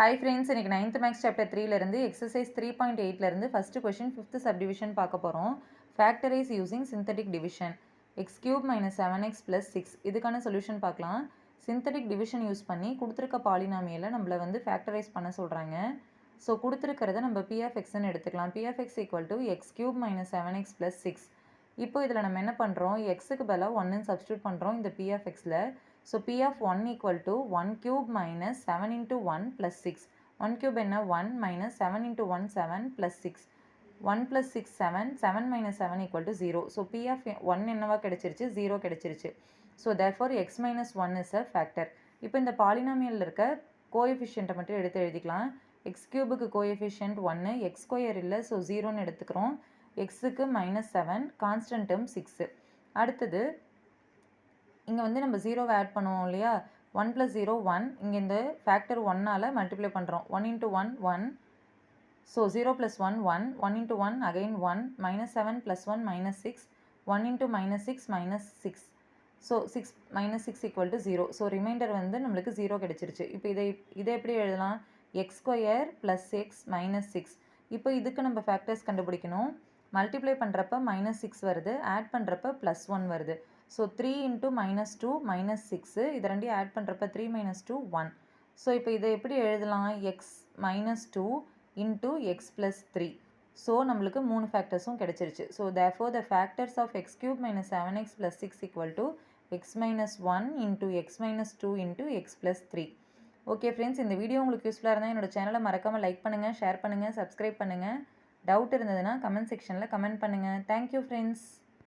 Hi friends, இன்னைக்கு 9th Maths Chapter 3 இருந்து exercise 3.8 இருந்து first question 5th subdivision பார்க்க போறோம். Factorize using synthetic division. x cube minus 7x plus 6 இதுக்கான solution பார்க்கலாம். Synthetic division யூஸ் பண்ணி கொடுத்திருக்க பாலினாமியலை நம்மள வந்து factorize பண்ண சொல்றாங்க. ஸோ கொடுத்திருக்கிறத நம்ம p of x ன்னு எடுத்துக்கலாம். p of x equal to x cube minus 7x plus 6. இப்போ இதில் நம்ம என்ன பண்ணுறோம், எக்ஸுக்கு பதிலாக 1ன்னு சப்ஸ்டியூட் பண்ணுறோம் இந்த p of xல. So p of 1 equal to 1 cube minus 7 into 1 plus 6. 1 cube என்ன 1 minus 7 into 1 7 plus 6. 1 plus 6 7, 7 minus 7 equal to 0. So p of 1 என்னவா கிடைச்சிருச்சு, 0 கிடைச்சிருச்சு. So therefore x minus 1 is a factor. இப்போ இந்த பாலினாமியல் இருக்க கோஎஃபிஷியண்ட்டை மட்டும் எடுத்து எழுதிக்கலாம். x கியூபுக்கு கோஎஃபிஷியன்ட் 1, x ஸ்கொயர் இல்லை, ஸோ 0ன்னு எடுத்துக்கிறோம். எக்ஸுக்கு -7, கான்ஸ்டன்ட் டேர்ம் 6. அடுத்தது இங்கே வந்து நம்ம 0வை ஆட் பண்ணுவோம் இல்லையா, 1 + 0 1, இங்கே இந்த ஃபேக்டர் 1ஆல் மல்டிப்ளை பண்ணுறோம். 1 × 1 1, so 0 + 1 1, 1 × 1 again 1, -7 + 1 -6, 1 × -6 -6, so 6 -6 = 0. So remainder வந்து நம்மளுக்கு 0 கிடச்சிருச்சு. இப்போ இதை எப்படி எழுதலாம், x² + x -6. இப்போ இதுக்கு நம்ம ஃபேக்டர்ஸ் கண்டுபிடிக்கணும். மல்டிப்ளை பண்ணுறப்ப -6 வருது, ஆட் பண்ணுறப்ப +1 வருது. ஸோ 3 × -2 -6, இதை ரெண்டையும் ஆட் பண்ணுறப்ப 3 - 2 1. ஸோ இப்போ இதை எப்படி எழுதலாம், x -2 × x + 3. ஸோ நம்மளுக்கு 3 ஃபேக்டர்ஸும் கிடச்சிருச்சு. So therefore the factors of x³ - 7x + 6 equal to x - 1 × x - 2 × x + 3. Okay friends, இந்த வீடியோ உங்களுக்கு யூஸ்ஃபுல்லாக இருந்தால் என்னோட சேனலை மறக்காமல் லைக் பண்ணுங்கள், ஷேர் பண்ணுங்கள், சப்ஸ்கிரைப் பண்ணுங்கள். டவுட் இருந்ததுன்னா கமெண்ட் செக்ஷனில் கமெண்ட் பண்ணுங்கள். Thank you friends.